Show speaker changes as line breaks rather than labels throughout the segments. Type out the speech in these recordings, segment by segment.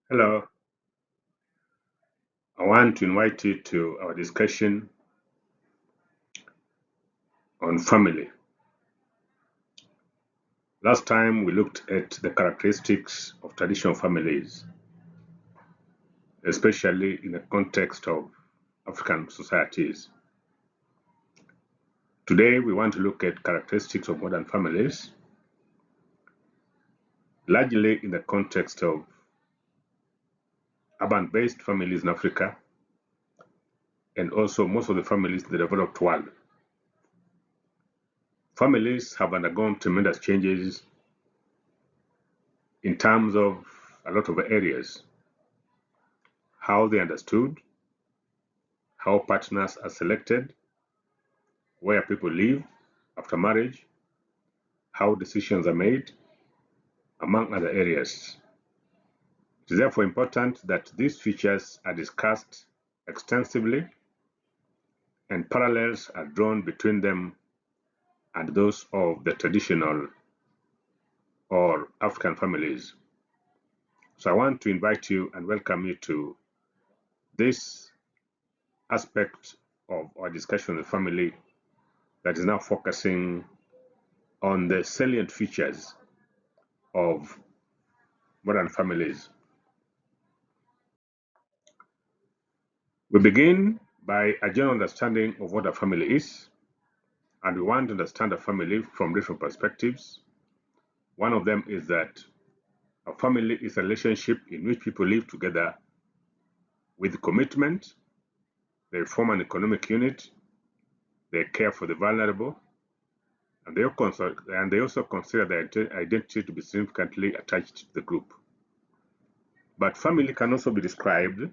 Hello, I want to invite you to our discussion on family. Last time we looked at the characteristics of traditional families, especially in the context of African societies. Today we want to look at characteristics of modern families, largely in the context of urban-based families in Africa and also most of the families in the developed world. Families have undergone tremendous changes in terms of a lot of areas: how they understood, how partners are selected, where people live after marriage, how decisions are made, among other areas. It is therefore important that these features are discussed extensively and parallels are drawn between them and those of the traditional or African families. So I want to invite you and welcome you to this aspect of our discussion on the family that is now focusing on the salient features of modern families. We begin by a general understanding of what a family is, and we want to understand a family from different perspectives. One of them is that a family is a relationship in which people live together with commitment, they form an economic unit, they care for the vulnerable, and they also consider their identity to be significantly attached to the group. But family can also be described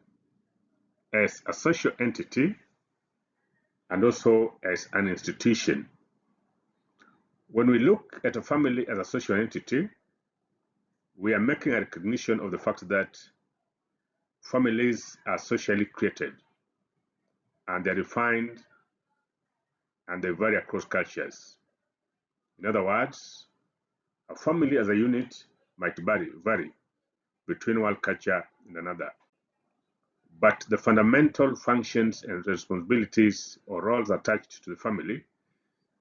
as a social entity and also as an institution. When we look at a family as a social entity, we are making a recognition of the fact that families are socially created and they're defined and they vary across cultures. In other words, a family as a unit might vary between one culture and another, but the fundamental functions and responsibilities or roles attached to the family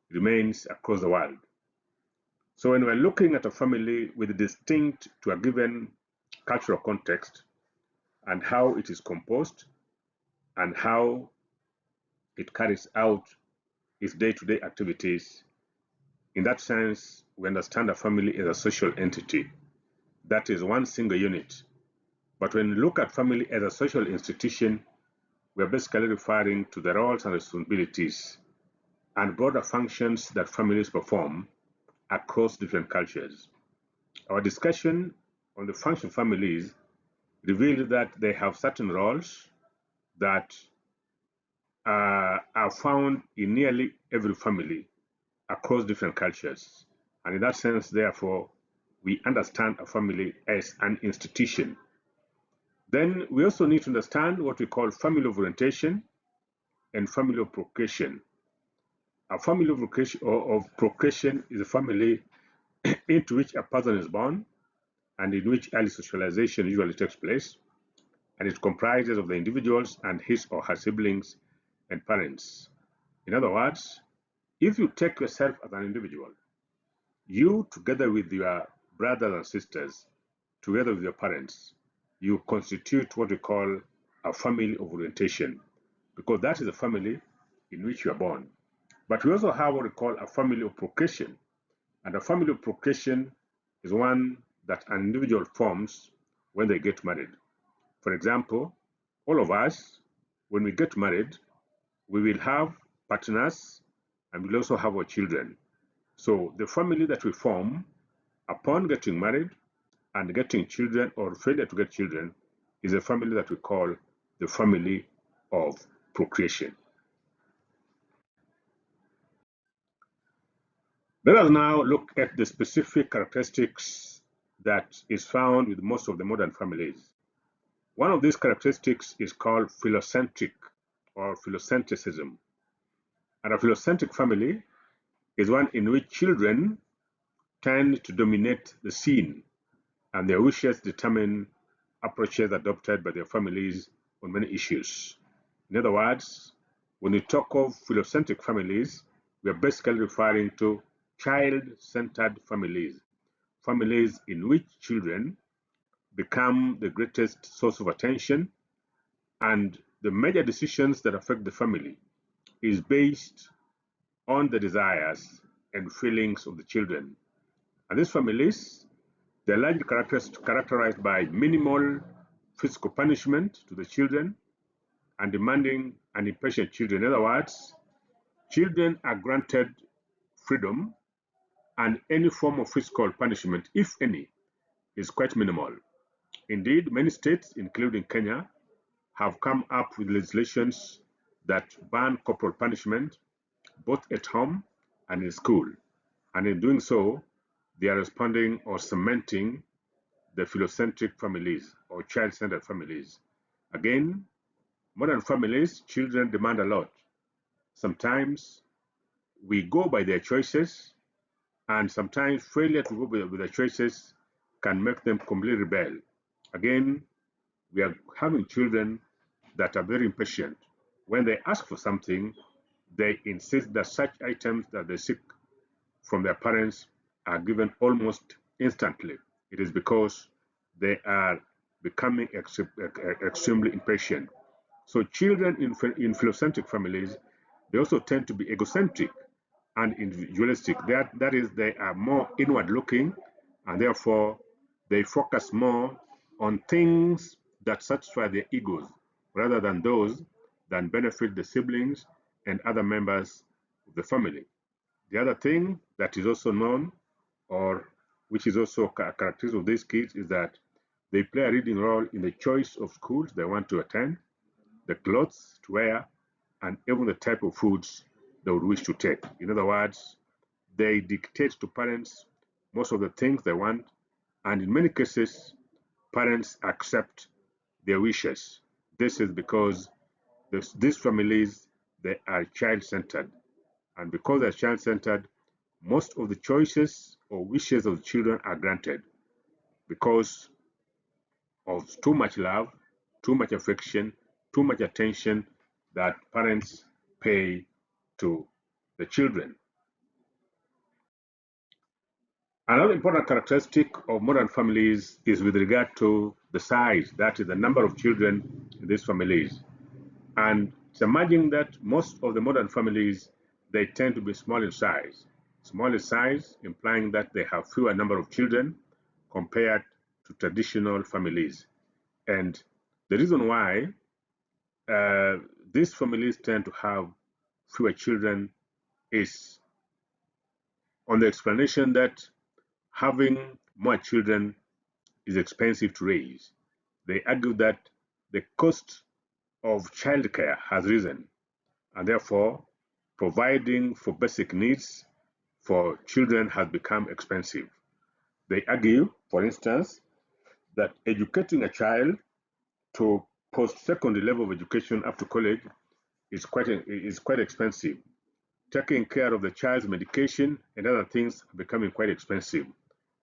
remains across the world. So when we're looking at a family with distinct to a given cultural context and how it is composed and how it carries out its day-to-day activities, in that sense, we understand a family as a social entity. That is one single unit. But when we look at family as a social institution, we are basically referring to the roles and responsibilities and broader functions that families perform across different cultures. Our discussion on the function of families revealed that they have certain roles that are found in nearly every family across different cultures. And in that sense, therefore, we understand a family as an institution. Then we also need to understand what we call family of orientation and family of procreation. A family of procreation is a family into which a person is born and in which early socialization usually takes place, and it comprises of the individuals and his or her siblings and parents. In other words, if you take yourself as an individual, you together with your brothers and sisters, together with your parents, you constitute what we call a family of orientation, because that is a family in which you are born. But we also have what we call a family of procreation, and a family of procreation is one that an individual forms when they get married. For example, all of us, when we get married, we will have partners and we'll also have our children. So the family that we form upon getting married and getting children or failure to get children is a family that we call the family of procreation. Let us now look at the specific characteristics that is found with most of the modern families. One of these characteristics is called philocentric or philocentrism. And a philocentric family is one in which children tend to dominate the scene and their wishes determine approaches adopted by their families on many issues. In other words, when we talk of philocentric families, we are basically referring to child-centered families, families in which children become the greatest source of attention, and the major decisions that affect the family is based on the desires and feelings of the children. And these families, they're largely characterized by minimal physical punishment to the children and demanding and impatient children. In other words, children are granted freedom, and any form of physical punishment, if any, is quite minimal. Indeed, many states, including Kenya, have come up with legislations that ban corporal punishment both at home and in school. And in doing so, they are responding or cementing the philocentric families or child-centered families. Again, modern families, children demand a lot. Sometimes we go by their choices, and sometimes failure to go with their choices can make them completely rebel. Again, we are having children that are very impatient. When they ask for something, they insist that such items that they seek from their parents are given almost instantly. It is because they are becoming extremely impatient. So children in philocentric families, they also tend to be egocentric and individualistic. That is, they are more inward looking, and therefore they focus more on things that satisfy their egos rather than those that benefit the siblings and other members of the family. The other thing that is also known, or which is also a characteristic of these kids, is that they play a leading role in the choice of schools they want to attend, the clothes to wear, and even the type of foods they would wish to take. In other words, they dictate to parents most of the things they want, and in many cases, parents accept their wishes. This is because these families, they are child-centered, and because they're child-centered, most of the choices or wishes of the children are granted because of too much love, too much affection, too much attention that parents pay to the children. Another important characteristic of modern families is with regard to the size, that is the number of children in these families. And it's emerging that most of the modern families, they tend to be small in size. Small in size, implying that they have fewer number of children compared to traditional families. And the reason why uh, these families tend to have fewer children is on the explanation that having more children is expensive to raise. They argue that the cost of childcare has risen, and therefore providing for basic needs for children has become expensive. They argue, for instance, that educating a child to post-secondary level of education up to college is quite expensive. Taking care of the child's medication and other things are becoming quite expensive.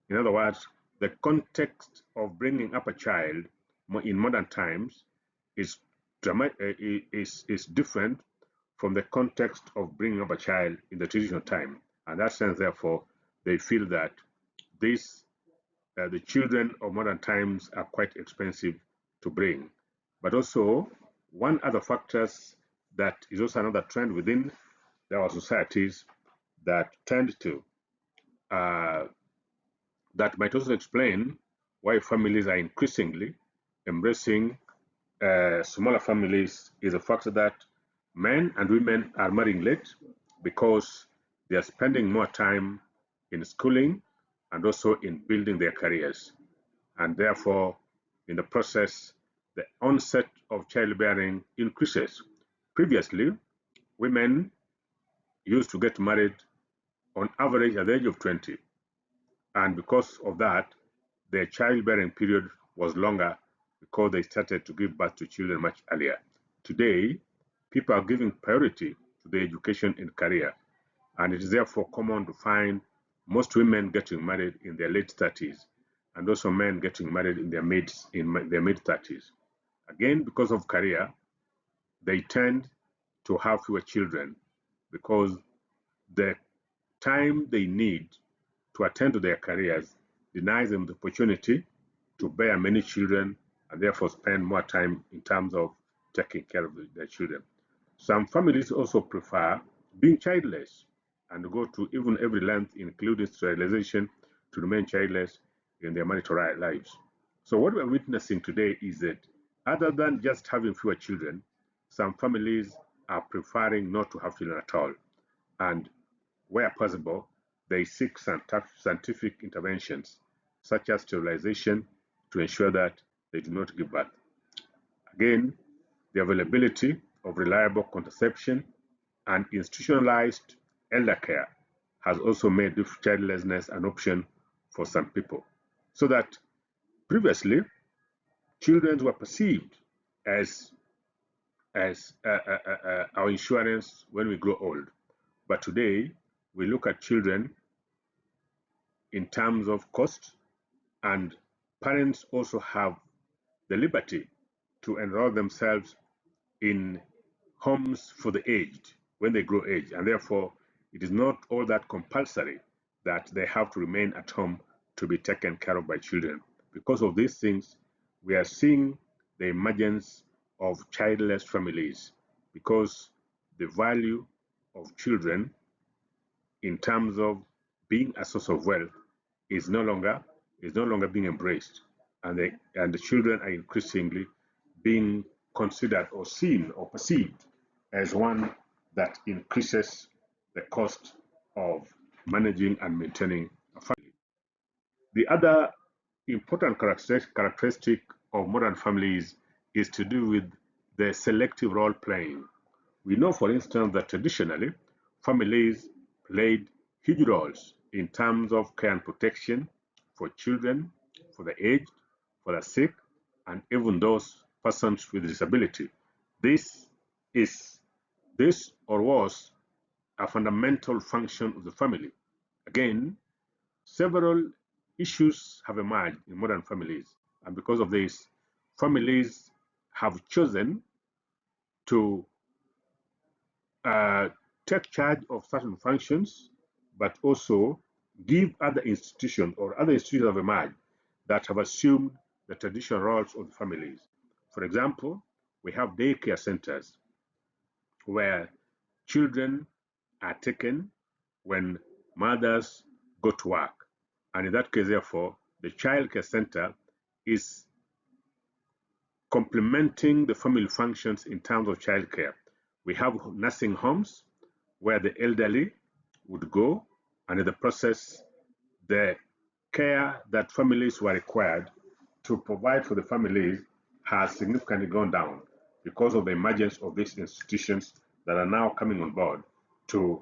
In other words, the context of bringing up a child in modern times is is different from the context of bringing up a child in the traditional time. And that sense, therefore, they feel that these the children of modern times are quite expensive to bring. But also, one other factors that is also another trend within our societies that tend to uh, that might also explain why families are increasingly embracing smaller families is the fact that men and women are marrying late because they are spending more time in schooling and also in building their careers. And therefore, in the process, the onset of childbearing increases. Previously, women used to get married on average at the age of 20. And because of that, their childbearing period was longer because they started to give birth to children much earlier. Today, people are giving priority to their education and career, and it is therefore common to find most women getting married in their late 30s. and also men getting married in their mid-30s. Again, because of career, they tend to have fewer children because the time they need to attend to their careers denies them the opportunity to bear many children and therefore spend more time in terms of taking care of their children. Some families also prefer being childless and go to even every length, including sterilization, to remain childless in their marital lives. So, what we're witnessing today is that other than just having fewer children, some families are preferring not to have children at all. And where possible, they seek scientific interventions, such as sterilization, to ensure that they do not give birth. Again, the availability of reliable contraception and institutionalized elder care has also made childlessness an option for some people. So that previously, children were perceived as our insurance when we grow old. But today, we look at children in terms of cost, and parents also have the liberty to enroll themselves in homes for the aged when they grow age, and therefore it is not all that compulsory that they have to remain at home to be taken care of by children. Because of these things, we are seeing the emergence of childless families because the value of children in terms of being a source of wealth is no longer being embraced, and the children are increasingly being considered or seen or perceived as one that increases the cost of managing and maintaining a family. The other important characteristic of modern families is to do with the selective role playing. We know, for instance, that traditionally families played huge roles in terms of care and protection for children, for the aged, for the sick, and even those persons with disability. This is this or was a fundamental function of the family. Again, several issues have emerged in modern families, and because of this, families have chosen to uh, take charge of certain functions, but also give other institutions or other institutions have emerged that have assumed the traditional roles of the families. For example, we have daycare centers where children are taken when mothers go to work. And in that case, therefore, the child care center is complementing the family functions in terms of childcare. We have nursing homes where the elderly would go, and in the process, the care that families were required to provide for the families has significantly gone down because of the emergence of these institutions that are now coming on board to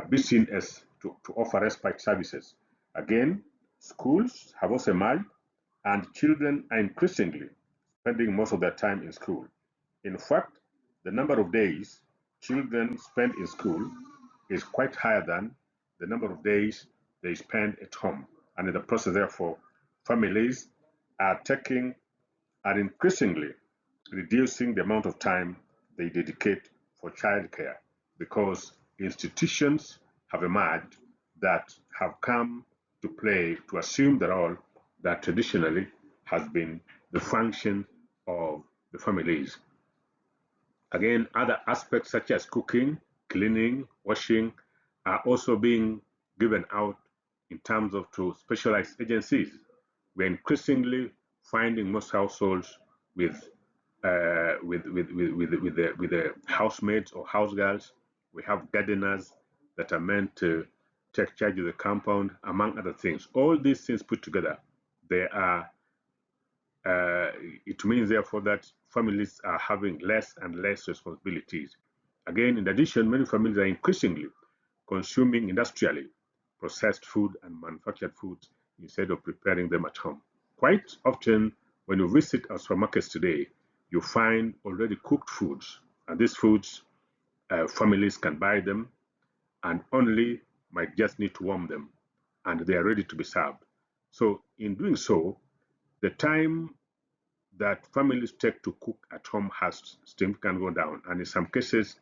be seen as to offer respite services. Again, schools have also emerged, and children are increasingly spending most of their time in school. In fact, the number of days children spend in school is quite higher than the number of days they spend at home. And in the process, therefore, families are taking are increasingly reducing the amount of time they dedicate for childcare because institutions have emerged that have come to play to assume the role that traditionally has been the function of the families. Again, other aspects such as cooking, cleaning, washing are also being given out in terms of to specialized agencies. We're increasingly finding most households with the housemaids or house girls. We have gardeners that are meant to take charge of the compound, among other things. All these things put together, they are it means therefore that families are having less and less responsibilities. Again, in addition, many families are increasingly consuming industrially processed food and manufactured foods instead of preparing them at home. Quite often, when you visit our supermarkets today, you find already cooked foods, and these foods, families can buy them and only might just need to warm them, and they are ready to be served. So in doing so, the time that families take to cook at home has significantly gone down. And in some cases,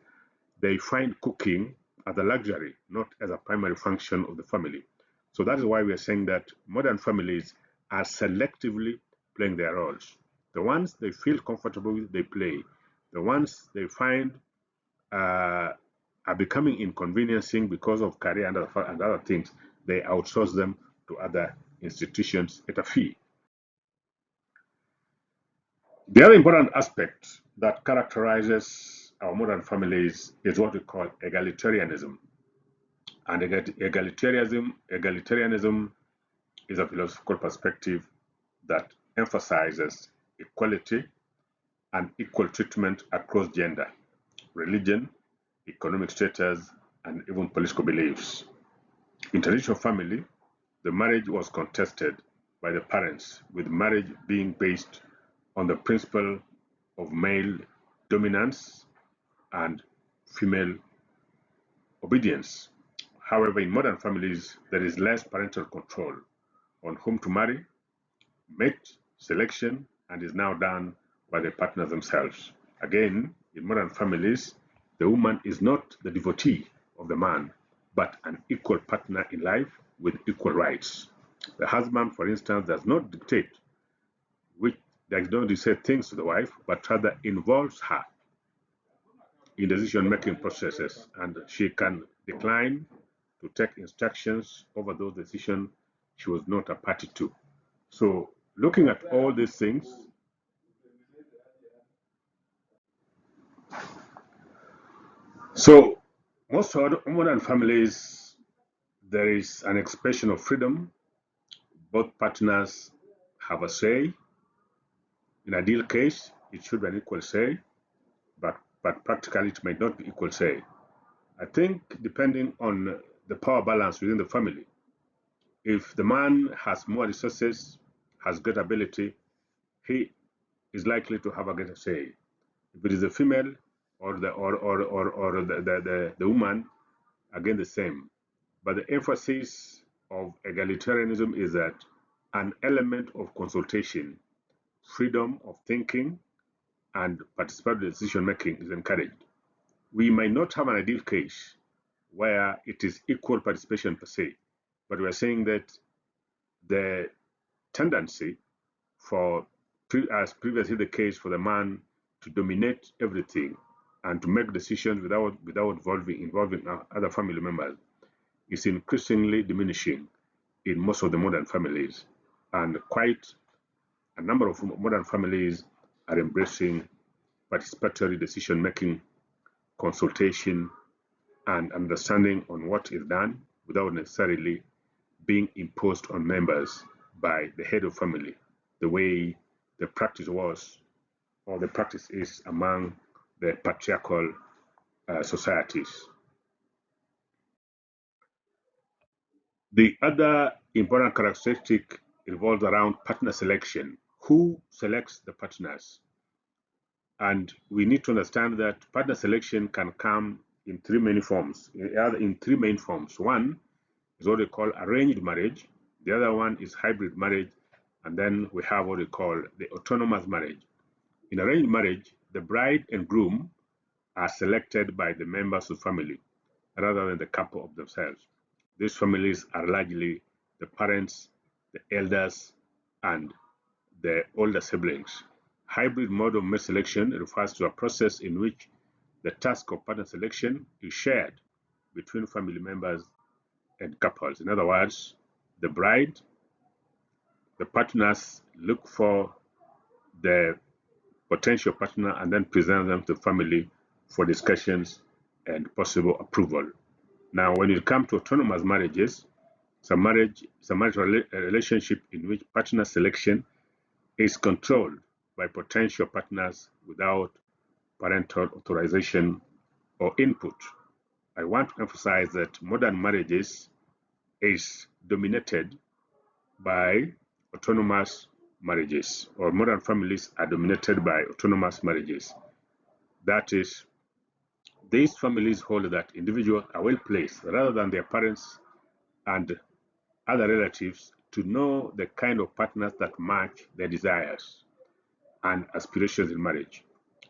they find cooking as a luxury, not as a primary function of the family. So that is why we are saying that modern families are selectively playing their roles. The ones they feel comfortable with, they play. The ones they find uh, are becoming inconveniencing because of career and other things, they outsource them to other institutions at a fee. The other important aspect that characterizes our modern families is what we call egalitarianism. And egalitarianism is a philosophical perspective that emphasizes equality and equal treatment across gender, religion, economic status, and even political beliefs. In traditional family, the marriage was contested by the parents, with marriage being based on the principle of male dominance and female obedience. However, in modern families, there is less parental control on whom to marry, mate selection, and is now done by the partners themselves. Again, in modern families, the woman is not the devotee of the man, but an equal partner in life with equal rights. The husband, for instance, does not dictate which does not say things to the wife, but rather involves her in decision-making processes, and she can decline to take instructions over those decisions she was not a party to. So, looking at all these things, so most modern families, there is an expression of freedom. Both partners have a say. In a deal case, it should be an equal say, but practically it might not be equal say. I think depending on the power balance within the family, if the man has more resources, has great ability, he is likely to have a greater say. If it is the female or the woman, again the same. But the emphasis of egalitarianism is that an element of consultation, freedom of thinking, and participatory decision making is encouraged. We might not have an ideal case where it is equal participation per se, but we are saying that the tendency for, as previously the case, for the man to dominate everything and to make decisions without involving other family members is increasingly diminishing in most of the modern families, and quite a number of modern families are embracing participatory decision making, consultation, and understanding on what is done without necessarily being imposed on members by the head of family, the way the practice was or the practice is among the patriarchal societies. The other important characteristic revolves around partner selection. Who selects the partners? And we need to understand that partner selection can come in three main forms. One is what we call arranged marriage. The other one is hybrid marriage. And then we have what we call the autonomous marriage. In arranged marriage, the bride and groom are selected by the members of the family rather than the couple of themselves. These families are largely the parents, the elders, and the older siblings. Hybrid mode of mate selection refers to a process in which the task of partner selection is shared between family members and couples. In other words, the bride, the partners look for the potential partner and then present them to family for discussions and possible approval. Now, when it comes to autonomous marriages, it's a marital relationship in which partner selection is controlled by potential partners without parental authorization or input. I want to emphasize that modern marriages is dominated by autonomous marriages, or modern families are dominated by autonomous marriages. That is, these families hold that individuals are well placed rather than their parents and other relatives to know the kind of partners that match their desires and aspirations in marriage,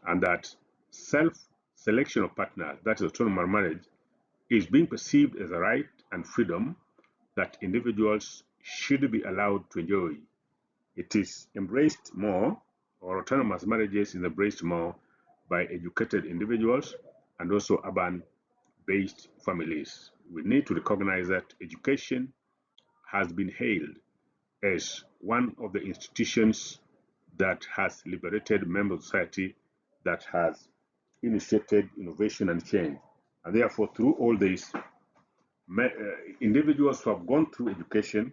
and that self-selection of partners, that is autonomous marriage, is being perceived as a right and freedom that individuals should be allowed to enjoy. It is embraced more, or autonomous marriages is embraced more by educated individuals and also urban-based families. We need to recognize that education has been hailed as one of the institutions that has liberated member society, that has initiated innovation and change. And therefore, through all this, individuals who have gone through education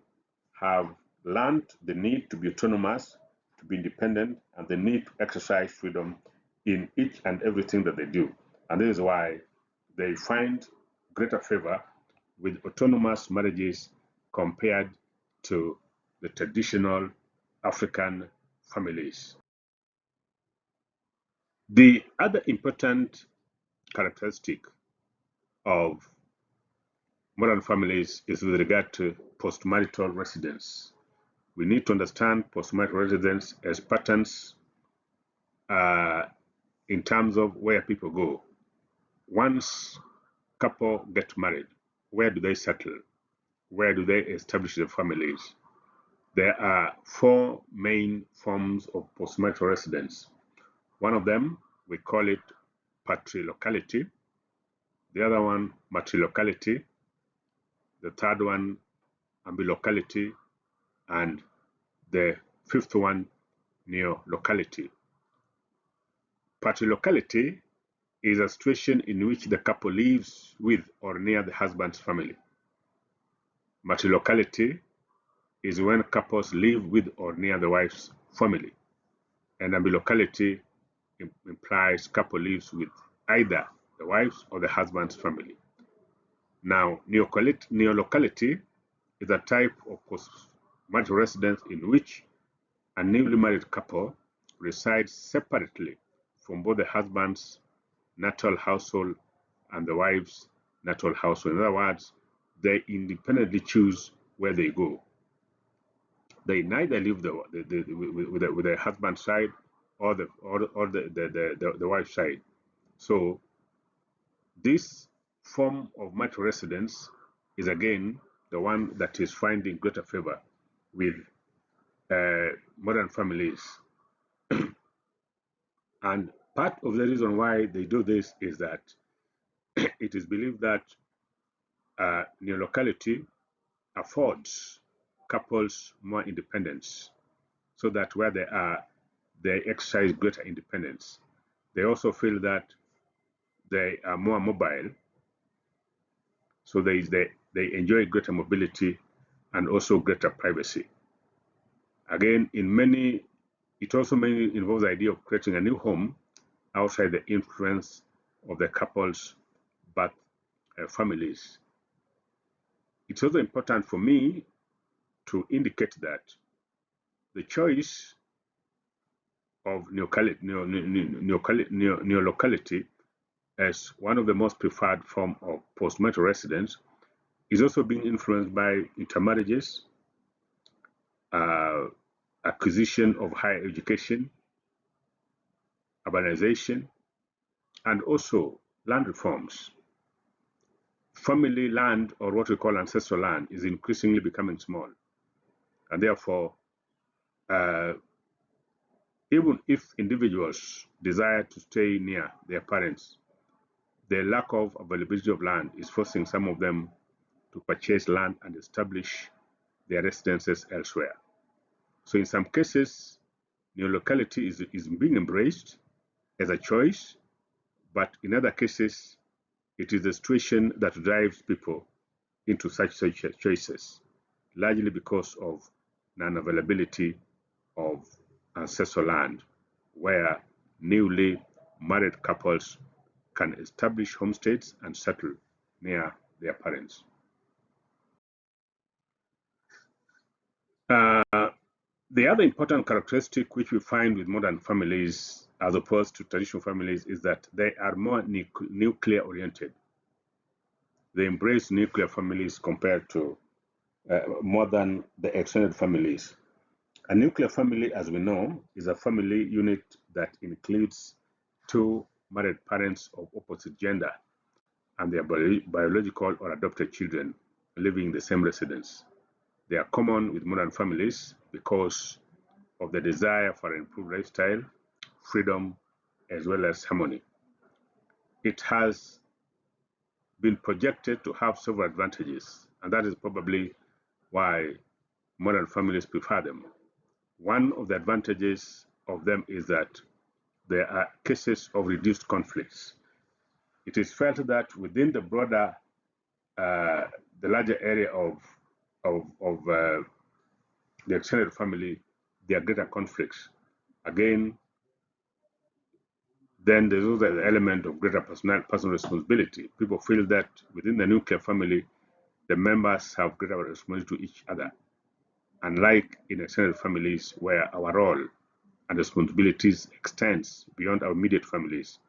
have learned the need to be autonomous, to be independent, and the need to exercise freedom in each and everything that they do. And this is why they find greater favor with autonomous marriages compared to the traditional African families. The other important characteristic of modern families is with regard to postmarital residence. We need to understand postmarital residence as patterns in terms of where people go. Once couple get married, where do they settle? Where do they establish their families? There are four main forms of postmarital residence. One of them, we call it patrilocality. The other one, matrilocality. The third one, ambilocality. And the fifth one, neolocality. Patrilocality is a situation in which the couple lives with or near the husband's family. Matrilocality is when couples live with or near the wife's family. And ambilocality implies couple lives with either the wife's or the husband's family. Now, neolocality is a type of post-marital residence in which a newly married couple resides separately from both the husband's natal household and the wife's natal household. In other words, they independently choose where they go. They neither live with the husband's side or the wife's side. So this form of marital residence is again the one that is finding greater favor with modern families. And part of the reason why they do this is that it is believed that neolocality affords couples more independence, so that where they are, they exercise greater independence. They also feel that they are more mobile, so they enjoy greater mobility and also greater privacy. Again, it also mainly involves the idea of creating a new home outside the influence of the couple's birth families. It's also important for me to indicate that the choice of neolocality as one of the most preferred form of postmarital residence is also being influenced by intermarriages, acquisition of higher education, urbanization, and also land reforms. Family land, or what we call ancestral land, is increasingly becoming small. And therefore, even if individuals desire to stay near their parents, the lack of availability of land is forcing some of them to purchase land and establish their residences elsewhere. So in some cases, neolocality is being embraced as a choice, but in other cases, it is the situation that drives people into such choices, largely because of non-availability of ancestral land, where newly married couples can establish homesteads and settle near their parents. The other important characteristic which we find with modern families as opposed to traditional families is that they are more nuclear oriented. They embrace nuclear families compared to more than the extended families. A nuclear family, as we know, is a family unit that includes two married parents of opposite gender and their biological or adopted children living in the same residence. They are common with modern families because of the desire for an improved lifestyle, freedom, as well as harmony. It has been projected to have several advantages, and that is probably why modern families prefer them. One of the advantages of them is that there are cases of reduced conflicts. It is felt that within the broader, the larger area of the extended family, there are greater conflicts. Again, then there's also the element of greater personal responsibility. People feel that within the nuclear family, the members have greater responsibility to each other, unlike in extended families where our role and responsibilities extends beyond our immediate families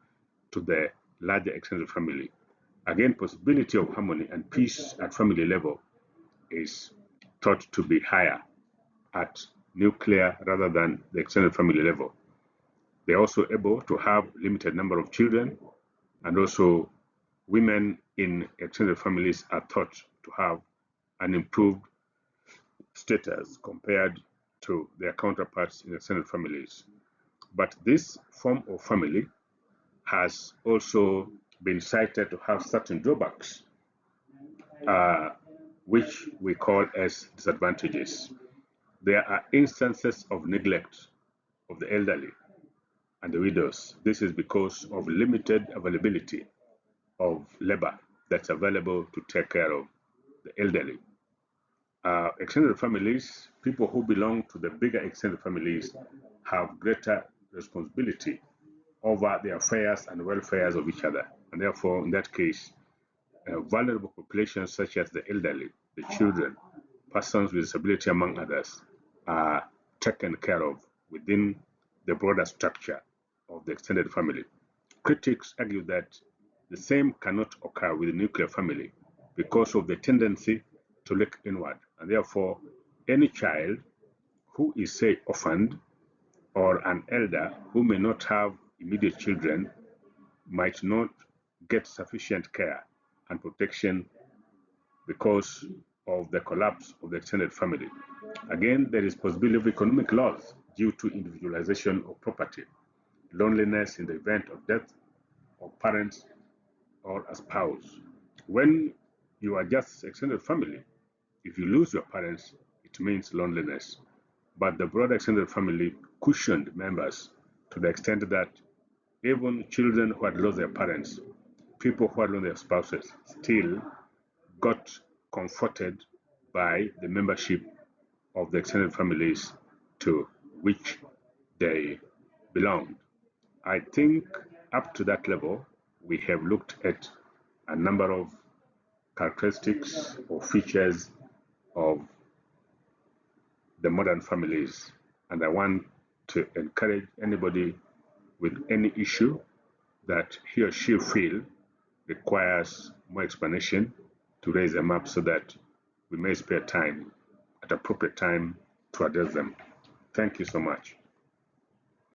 to the larger extended family. Again, possibility of harmony and peace at family level is thought to be higher at nuclear rather than the extended family level. They're also able to have limited number of children, and also women in extended families are thought to have an improved status compared to their counterparts in extended families. But this form of family has also been cited to have certain drawbacks, which we call as disadvantages. There are instances of neglect of the elderly and the widows. This is because of limited availability of labor that's available to take care of the elderly. Extended families, people who belong to the bigger extended families have greater responsibility over the affairs and welfares of each other. And therefore, in that case, vulnerable populations such as the elderly, the children, persons with disability, among others, are taken care of within the broader structure of the extended family. Critics argue that the same cannot occur with the nuclear family because of the tendency to look inward, and therefore any child who is, say, orphaned, or an elder who may not have immediate children might not get sufficient care and protection because of the collapse of the extended family. Again, there is possibility of economic loss due to individualization of property, loneliness in the event of death of parents or a spouse. When you are just extended family, if you lose your parents, it means loneliness. But the broader extended family cushioned members to the extent that even children who had lost their parents, people who had lost their spouses, still got comforted by the membership of the extended families to which they belonged. I think up to that level, we have looked at a number of characteristics or features of the modern families, and I want to encourage anybody with any issue that he or she feel requires more explanation to raise them up so that we may spare time at appropriate time to address them. Thank you so much.